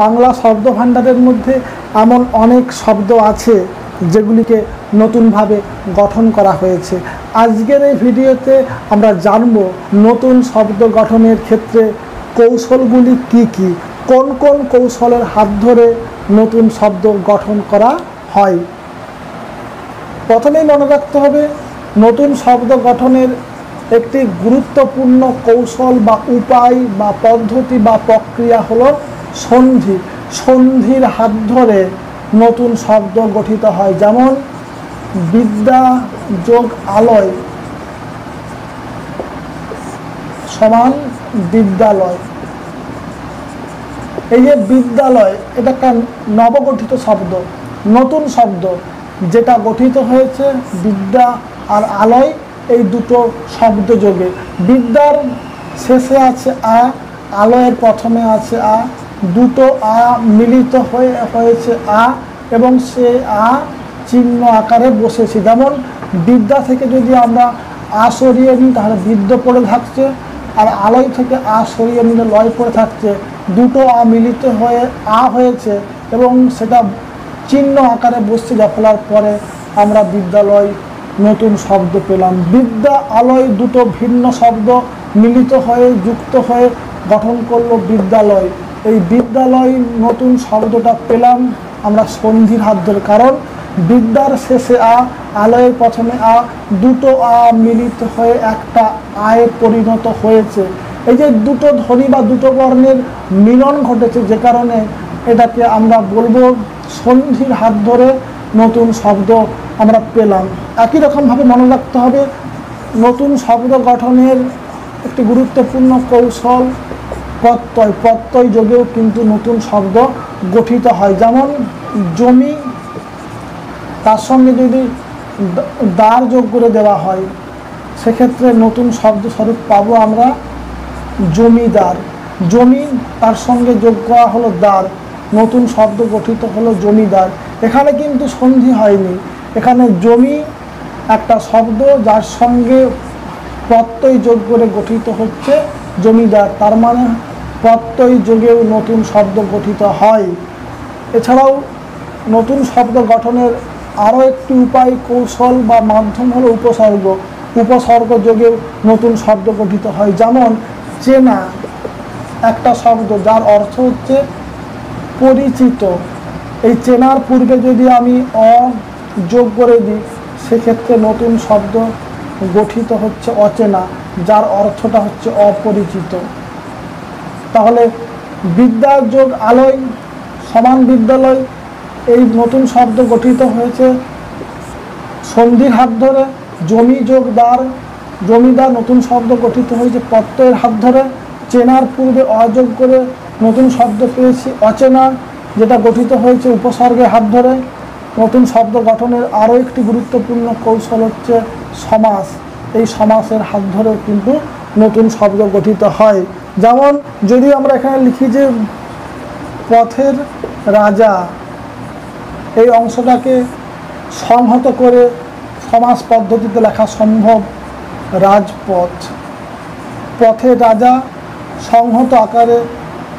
বাংলা শব্দ ভাণ্ডারের মধ্যে এমন অনেক শব্দ আছে যেগুলিকে নতুনভাবে গঠন করা হয়েছে। আজকের এই ভিডিওতে আমরা জানব নতুন শব্দ গঠনের ক্ষেত্রে কৌশলগুলি কি কি, কোন কোন কৌশলের হাত ধরে নতুন শব্দ গঠন করা হয়। প্রথমেই মনে রাখতে হবে, নতুন শব্দ গঠনের একটি গুরুত্বপূর্ণ কৌশল বা উপায় বা পদ্ধতি বা প্রক্রিয়া হলো সন্ধি। সন্ধির হাত ধরে নতুন শব্দ গঠিত হয়। যেমন বিদ্যা যোগ আলয় সমান বিদ্যালয়। এই যে বিদ্যালয়, এটা একটা নবগঠিত শব্দ, নতুন শব্দ, যেটা গঠিত হয়েছে বিদ্যা আর আলয় এই দুটো শব্দ যোগে। বিদ্যার শেষে আছে আ, আলয়ের প্রথমে আছে আ, দুটো আ মিলিত হয়েছে আ এবং সে আ চিহ্ন আকারে বসেছে। যেমন বিদ্যা থেকে যদি আমরা আ সরিয়ে নিই তাহলে বিদ্য পড়ে থাকছে, আর আলয় থেকে আ সরিয়ে নিলে লয় পড়ে থাকছে। দুটো আ মিলিত হয়ে আ হয়েছে এবং সেটা চিহ্ন আকারে বসছে, যা ফেলার পরে আমরা বিদ্যালয় নতুন শব্দ পেলাম। বিদ্যা আলয় দুটো ভিন্ন শব্দ মিলিত হয়ে যুক্ত হয়ে গঠন করলো বিদ্যালয়। এই বিদ্যালয় নতুন শব্দটা পেলাম আমরা সন্ধির হাত ধরে, কারণ বিদ্যার শেষে আ, আলয়ের প্রথমে আ, দুটো আ মিলিত হয়ে একটা আয়ে পরিণত হয়েছে। এই যে দুটো ধ্বনি বা দুটো বর্ণের মিলন ঘটেছে, যে কারণে এটাকে আমরা বলবো সন্ধির হাত ধরে নতুন শব্দ আমরা পেলাম। একই রকমভাবে মনে রাখতে হবে, নতুন শব্দ গঠনের একটি গুরুত্বপূর্ণ কৌশল প্রত্যয়। প্রত্যয় যোগেও কিন্তু নতুন শব্দ গঠিত হয়। যেমন জমি, তার সঙ্গে যদি দার যোগ করে দেওয়া হয় সেক্ষেত্রে নতুন শব্দ স্বরূপ পাবো আমরা জমিদার। জমি তার সঙ্গে যোগ করা হলো দার, নতুন শব্দ গঠিত হলো জমিদার। এখানে কিন্তু সন্ধি হয়নি, এখানে জমি একটা শব্দ যার সঙ্গে প্রত্যয় যোগ করে গঠিত হচ্ছে জমিদার, তার মানে প্রত্যয় যোগেও নতুন শব্দ গঠিত হয়। এছাড়াও নতুন শব্দ গঠনের আরও একটি উপায়, কৌশল বা মাধ্যম হলো উপসর্গ। উপসর্গ যোগেও নতুন শব্দ গঠিত হয়। যেমন চেনা একটা শব্দ যার অর্থ হচ্ছে পরিচিত, এই চেনার পূর্বে যদি আমি অ যোগ করে দিই সেক্ষেত্রে নতুন শব্দ গঠিত হচ্ছে অচেনা, যার অর্থটা হচ্ছে অপরিচিত। তাহলে বিদ্যা যোগ আলয় সমান বিদ্যালয়, এই নতুন শব্দ গঠিত হয়েছে সন্ধির হাত ধরে। জমি যোগ দার, জমিদার নতুন শব্দ গঠিত হয়েছে প্রত্যয়ের হাত ধরে। চেনার পূর্বে অযোগ করে নতুন শব্দ পেয়েছি অচেনা, যেটা গঠিত হয়েছে উপসর্গের হাত ধরে। নতুন শব্দ গঠনের আরও একটি গুরুত্বপূর্ণ কৌশল হচ্ছে সমাস। এই সমাসের হাত ধরেও কিন্তু নতুন শব্দ গঠিত হয়। যেমন যদি আমরা এখানে লিখি যে পথের রাজা, এই অংশটাকে সংহত করে সমাস পদ্ধতিতে লেখা সম্ভব রাজপথ। পথের রাজা সংহত আকারে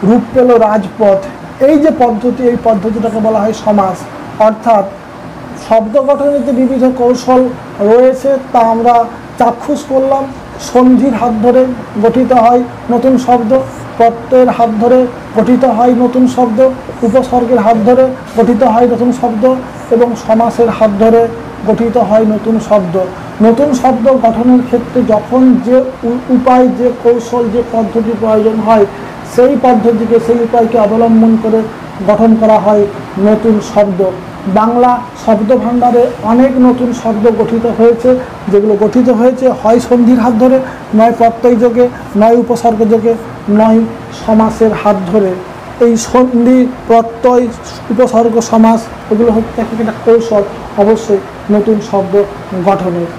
রূপ পেল রাজপথ। এই যে পদ্ধতি, এই পদ্ধতিটাকে বলা হয় সমাস। অর্থাৎ শব্দ গঠনের যে বিবিধ কৌশল রয়েছে তা আমরা চাক্ষুষ করলাম। সন্ধির হাত ধরে গঠিত হয় নতুন শব্দ, প্রত্যয়ের হাত ধরে গঠিত হয় নতুন শব্দ, উপসর্গের হাত ধরে গঠিত হয় নতুন শব্দ এবং সমাসের হাত ধরে গঠিত হয় নতুন শব্দ। নতুন শব্দ গঠনের ক্ষেত্রে যখন যে উপায়, যে কৌশল, যে পদ্ধতি প্রয়োজন হয় সেই পদ্ধতিকে, সেই উপায়কে অবলম্বন করে গঠন করা হয় নতুন শব্দ। বাংলা শব্দ ভাণ্ডারে অনেক নতুন শব্দ গঠিত হয়েছে, যেগুলো গঠিত হয়েছে হয় সন্ধির হাত ধরে, নয় প্রত্যয় যোগে, নয় উপসর্গ যোগে, নয় সমাসের হাত ধরে। এই সন্ধি, প্রত্যয়, উপসর্গ, সমাস এগুলো হচ্ছে একটা কৌশল অবশ্যই নতুন শব্দ গঠনের।